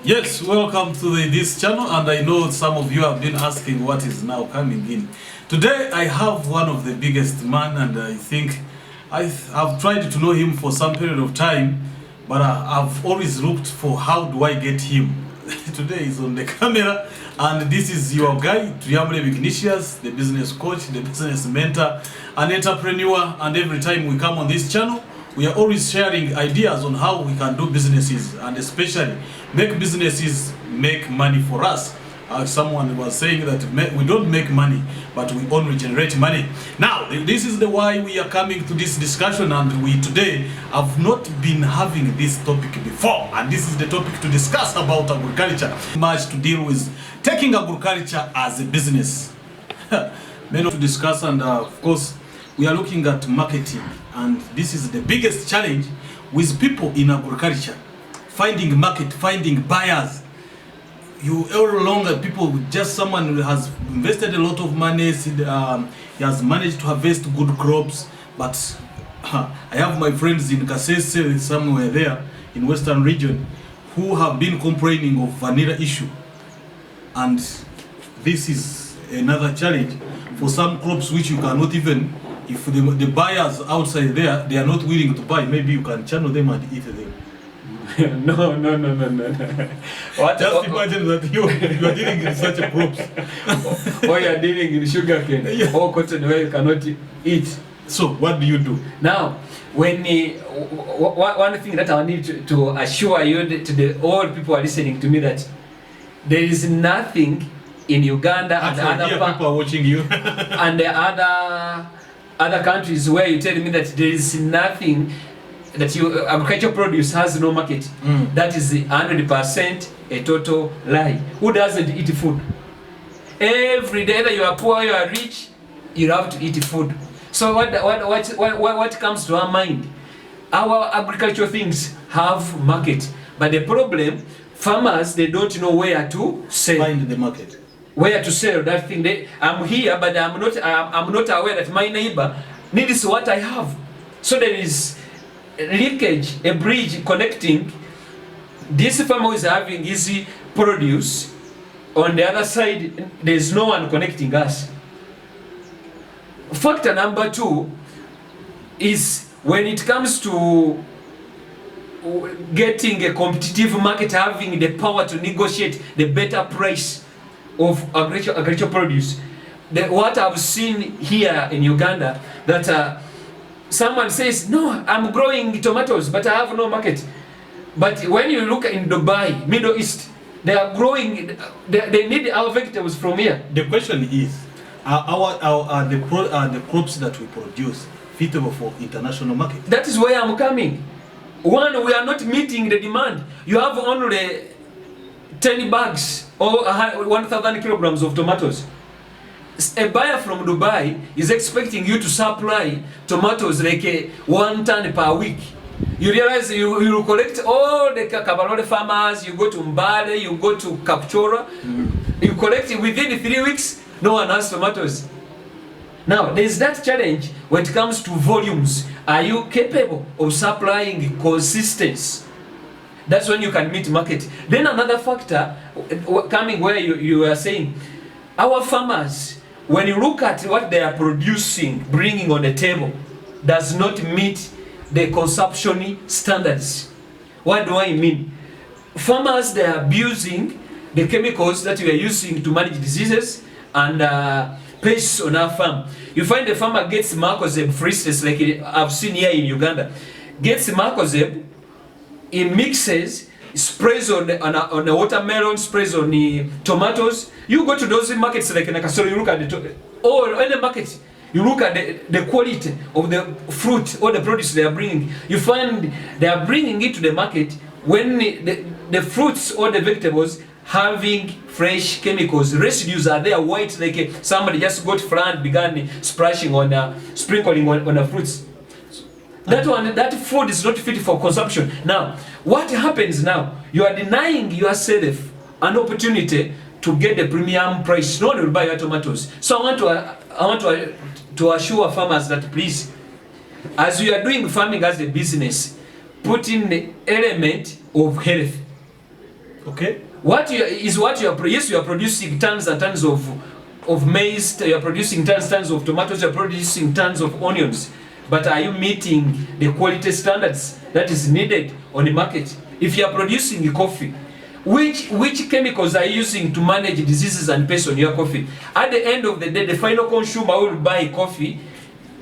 Yes, welcome to this channel, and I know some of you have been asking what is now coming in. Today I have one of the biggest man, and I think I've tried to know him for some period of time, but I've always looked for how do I get him. Today he's on the camera, and this is your guy, Triamble Ignatius, the business coach, the business mentor, an entrepreneur, and every time we come on this channel, we are always sharing ideas on how we can do businesses, and especially make businesses make money for us. Someone was saying that we don't make money, but we only generate money. Now, this is the why we are coming to this discussion, and we today have not been having this topic before, and this is the topic to discuss about agriculture. Much to deal with taking agriculture as a business. Many to discuss, and of course, we are looking at marketing, and this is the biggest challenge with people in agriculture. Finding market, finding buyers. You no longer people, just someone who has invested a lot of money, he has managed to harvest good crops, but I have my friends in Kasese, somewhere there in Western region, who have been complaining of vanilla issue, and this is another challenge for some crops which you cannot even, if the buyers outside there, they are not willing to buy, maybe you can channel them and eat them. No. Just imagine that you are dealing in such a crops. Or you are dealing in sugarcane, yeah, or cotton where you cannot eat. So what do you do? Now, when one thing that I need to assure you, to all people are listening to me, that there is nothing in Uganda and other people are watching you and the other countries where you tell me that there is nothing that agricultural produce has no market. That is 100% a total lie. Who doesn't eat food? Every day, that you are poor, you are rich, you have to eat food. So what comes to our mind? Our agricultural things have market, but the problem, farmers, they don't know where to sell. Find the market. Where to sell that thing. I'm here, but I'm not aware that my neighbor needs what I have. So there is leakage, a bridge connecting this farmer who is having easy produce. On the other side, there's no one connecting us. Factor number 2 is when it comes to getting a competitive market, having the power to negotiate the better price of agricultural produce. What I've seen here in Uganda, that someone says, no, I'm growing tomatoes, but I have no market. But when you look in Dubai, Middle East, they are growing, they need our vegetables from here. The question is, are the crops that we produce fitable for international market? That is where I'm coming. One, we are not meeting the demand. You have only 10 bags or 1,000 kilograms of tomatoes. A buyer from Dubai is expecting you to supply tomatoes like 1 ton per week. You realize you collect all the Kabarole farmers, you go to Mbale, you go to Kapchora, you collect it within 3 weeks, no one has tomatoes. Now, there's that challenge when it comes to volumes. Are you capable of supplying consistency? That's when you can meet market. Then another factor coming where you are saying, our farmers, when you look at what they are producing, bringing on the table, does not meet the consumption standards. What do I mean? Farmers, they are abusing the chemicals that we are using to manage diseases and pests on our farm. You find the farmer gets Mancozeb, for instance, like I've seen here in Uganda, gets Mancozeb, he mixes, sprays on the watermelon, sprays on the tomatoes. You go to those markets like Nakasoro, you look at or any market, you look at the quality of the fruit or the produce they are bringing. You find they are bringing it to the market when the fruits or the vegetables having fresh chemicals. Residues are there, white, like somebody just got flood, began splashing on, sprinkling on the fruits. That food is not fit for consumption. Now, what happens now? You are denying yourself an opportunity to get the premium price. No one will buy your tomatoes. So I want to assure farmers that, please, as you are doing farming as a business, put in the element of health. Okay. What you are yes, you are producing tons and tons of maize, you are producing tons of tomatoes, you are producing tons of onions, but are you meeting the quality standards that is needed on the market? If you are producing coffee, which chemicals are you using to manage diseases and pests on your coffee? At the end of the day, the final consumer will buy coffee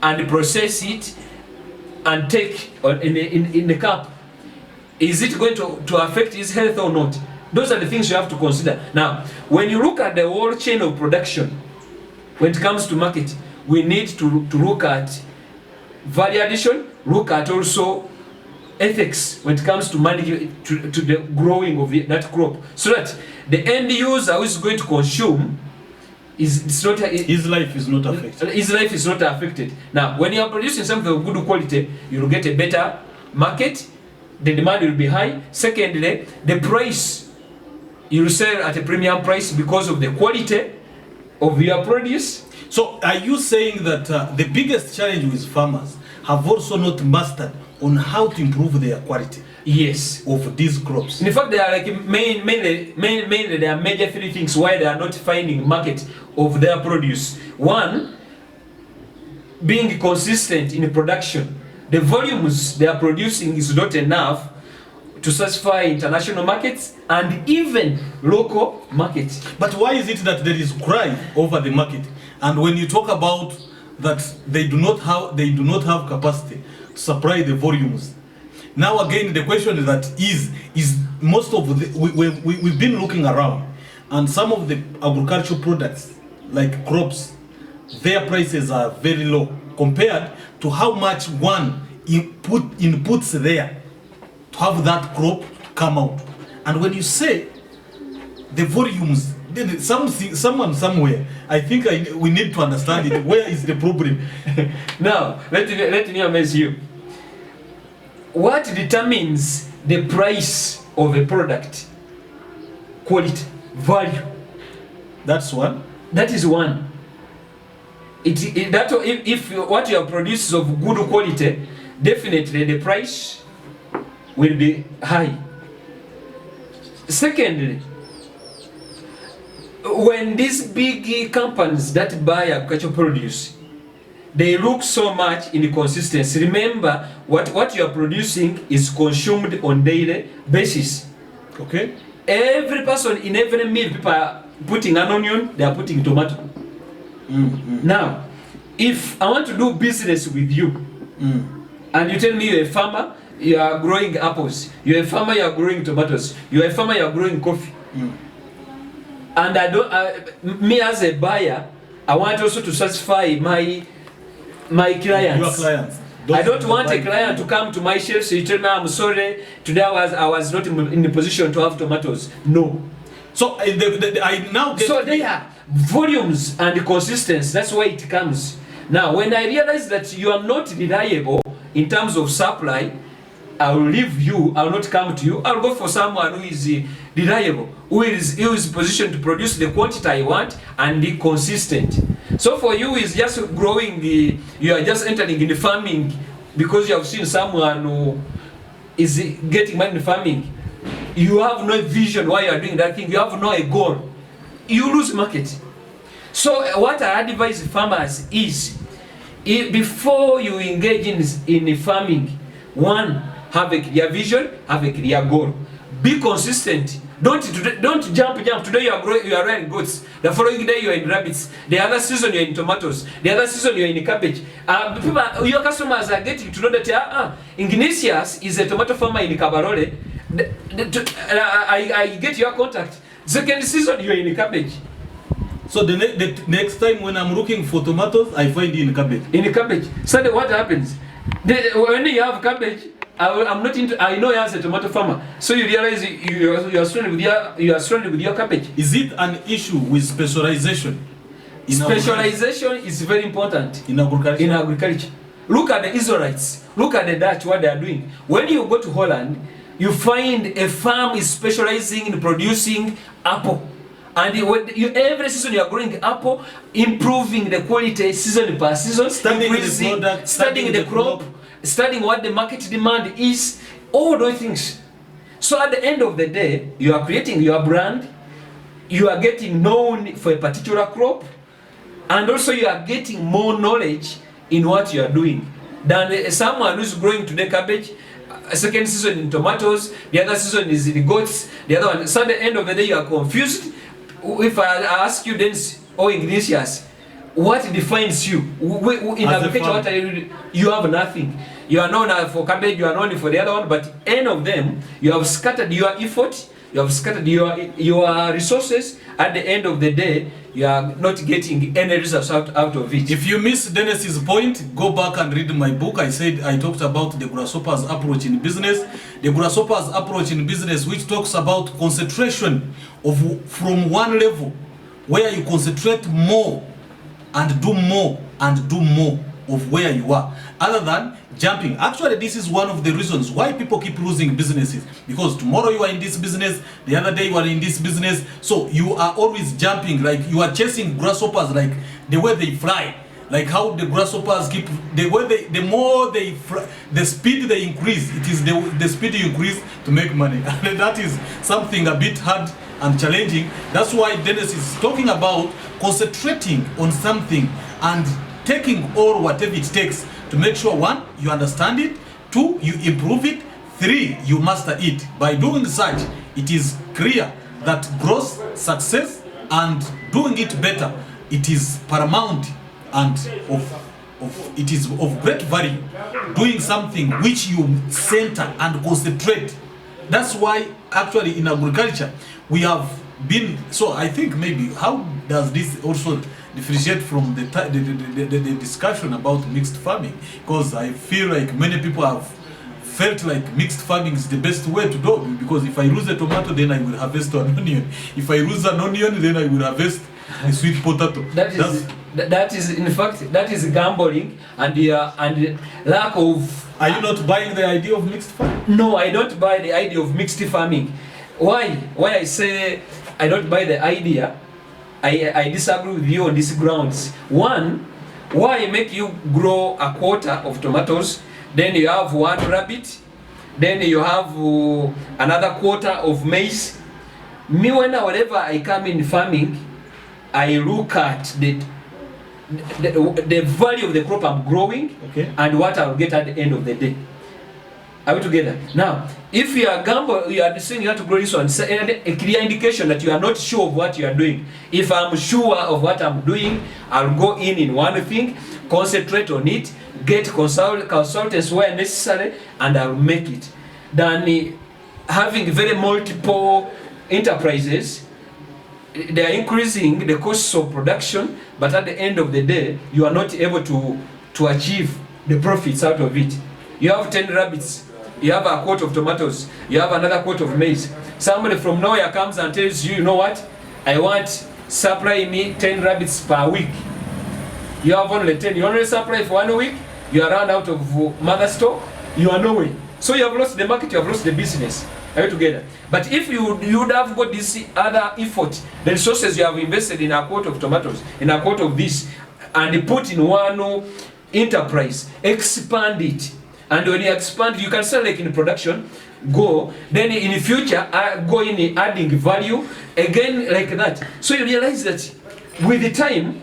and process it and take in the cup. Is it going to affect his health or not? Those are the things you have to consider. Now, when you look at the whole chain of production, when it comes to market, we need to look at value addition, look at also ethics when it comes to managing to the growing of that crop, so that the end user who is going to consume his life is not affected. His life is not affected. Now, when you are producing something of good quality, you will get a better market. The demand will be high. Secondly, the price, you will sell at a premium price because of the quality of your produce. So, are you saying that the biggest challenge with farmers have also not mastered on how to improve their quality? Yes. Of these crops. In fact, there are like mainly there are major three things why they are not finding market of their produce. One, being consistent in production. The volumes they are producing is not enough to satisfy international markets and even local markets. But why is it that there is cry over the market? And when you talk about that they do not have capacity to supply the volumes. Now again, the question is that is most of the we've been looking around, and some of the agricultural products like crops, their prices are very low compared to how much one inputs there to have that crop come out. And when you say the volumes, then someone somewhere, I think we need to understand it. Where is the problem? Now, let me amaze you. What determines the price of a product? Quality, value. That's one. That is one. If what you are producing is of good quality, definitely the price will be high. Secondly, when these big companies that buy agricultural produce, they look so much in consistency. Remember, what you are producing is consumed on daily basis. Okay. Every person in every meal, people are putting an onion, they are putting tomato. Mm-hmm. Now, if I want to do business with you, and you tell me you're a farmer, you are growing apples, you're a farmer, you are growing tomatoes, you're a farmer, you are growing coffee, and me as a buyer, I want also to satisfy my clients. Your clients. I don't want a client to come to my shelf, so you tell me, I'm sorry, today I was not in the position to have tomatoes. No. So I now get... So they are volumes and consistency, that's why it comes. Now, when I realize that you are not reliable in terms of supply, I will leave you, I will not come to you, I'll go for someone who is reliable, who is positioned to produce the quantity I want and be consistent. So for you, is just growing you are just entering in the farming because you have seen someone who is getting money in farming. You have no vision why you are doing that thing, you have no goal. You lose market. So what I advise farmers is, before you engage in farming, one, have a clear vision, have a clear goal. Be consistent. Don't jump. Today you are rearing goats. The following day you are in rabbits. The other season you are in tomatoes. The other season you are in cabbage. Your customers are getting to know that Ignatius is a tomato farmer in Kabarole. I get your contact. Second season you are in cabbage. So the next time when I'm looking for tomatoes, I find you in cabbage. In cabbage. So what happens? When you have cabbage, I'm not into. I know you as a tomato farmer, so you realize you are struggling with your cabbage. Is it an issue with specialization? Specialization is very important in agriculture. In agriculture, look at the Israelites. Look at the Dutch. What they are doing. When you go to Holland, you find a farm is specializing in producing apple, and every season you are growing apple, improving the quality season per season, studying the product, studying the crop. Studying what the market demand is, all those things. So at the end of the day, you are creating your brand, you are getting known for a particular crop, and also you are getting more knowledge in what you are doing than someone who's growing today cabbage, second season in tomatoes, the other season is in goats, the other one. So at the end of the day, you are confused. If I ask you then, oh Ignatius, what defines you? In agriculture, what are you? You have nothing. You are known for cabbage, you are known for the other one, but any of them, you have scattered your effort, you have scattered your resources. At the end of the day, you are not getting any results out of it. If you miss Dennis's point, go back and read my book. I talked about the grasshopper's approach in business. The grasshopper's approach in business, which talks about concentration from one level, where you concentrate more and do more and do more of where you are, other than jumping. Actually, this is one of the reasons why people keep losing businesses, because tomorrow you are in this business, the other day you are in this business, so you are always jumping, like you are chasing grasshoppers, like the way they fly, like how the grasshoppers keep, the way the more they fly, the speed they increase, it is the speed you increase to make money. And that is something a bit hard and challenging. That's why Dennis is talking about concentrating on something and taking all whatever it takes to make sure, one, you understand it, two, you improve it, three, you master it. By doing such, it is clear that growth, success, and doing it better, it is paramount and it is of great value. Doing something which you center and concentrate. That's why actually in agriculture we have been, so I think maybe how does this also differentiate from the discussion about mixed farming? Because I feel like many people have felt like mixed farming is the best way to do, because if I lose a tomato, then I will harvest an onion. If I lose an onion, then I will harvest a sweet potato. That is in fact, that is gambling and lack of. Are you not buying the idea of mixed farming? No, I don't buy the idea of mixed farming. Why I say I don't buy the idea? I disagree with you on these grounds. One, why make you grow a quarter of tomatoes, then you have one rabbit, then you have another quarter of maize? Me, whenever I come in farming, I look at the value of the crop I'm growing, okay, and what I'll get at the end of the day. Are we together? Now, if you are gamble, you are saying you have to grow this one, a clear indication that you are not sure of what you are doing. If I'm sure of what I'm doing, I'll go in one thing, concentrate on it, get consultants where necessary, and I'll make it. Than having very multiple enterprises, they are increasing the costs of production, but at the end of the day, you are not able to achieve the profits out of it. You have 10 rabbits, you have a quart of tomatoes, you have another quart of maize. Somebody from nowhere comes and tells you, you know what, I want supply me 10 rabbits per week. You have only 10, you only supply for 1 week, you are run out of mother stock, you are nowhere. So you have lost the market, you have lost the business. Are you together? But if you would have got this other effort, the resources you have invested in a quart of tomatoes, in a quart of this, and put in one enterprise, expand it. And when you expand, you can sell like in production, go, then in the future, go in adding value, again like that. So you realize that with the time,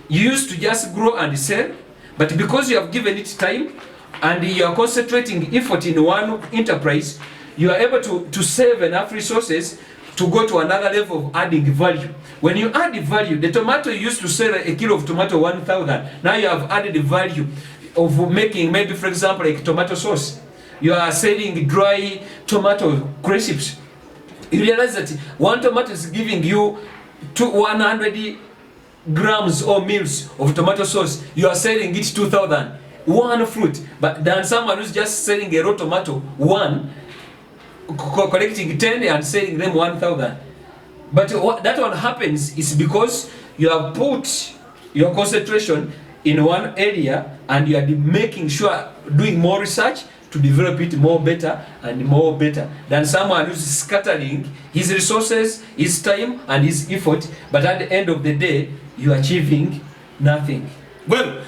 you used to just grow and sell, but because you have given it time, and you are concentrating effort in one enterprise, you are able to save enough resources to go to another level of adding value. When you add the value, the tomato you used to sell a kilo of tomato 1,000, now you have added the value of making, maybe for example, like tomato sauce. You are selling dry tomato crisps. You realize that one tomato is giving you 100 grams or mils of tomato sauce. You are selling it 2,000. One fruit. But then someone who's just selling a raw tomato, one, collecting 10 and selling them 1,000. But what that one happens is because you have put your concentration in one area and you are making sure, doing more research to develop it more better and more better than someone who's scattering his resources, his time and his effort, but at the end of the day, you are achieving nothing. Well,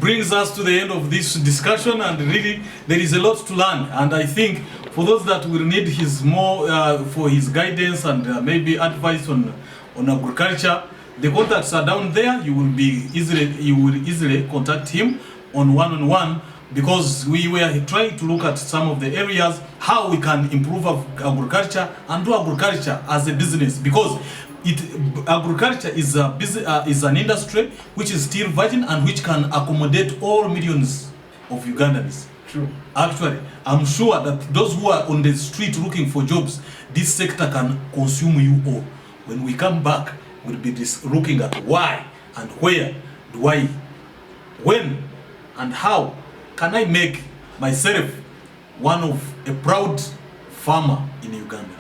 brings us to the end of this discussion, and really there is a lot to learn. And I think for those that will need his for his guidance and maybe advice on agriculture, the contacts are down there. You will easily contact him on one-on-one, because we were trying to look at some of the areas how we can improve agriculture and do agriculture as a business, because agriculture is an industry which is still virgin and which can accommodate all millions of Ugandans. True. Actually, I'm sure that those who are on the street looking for jobs, this sector can consume you all. When we come back, we'll be looking at why and where do I, when and how can I make myself one of a proud farmer in Uganda.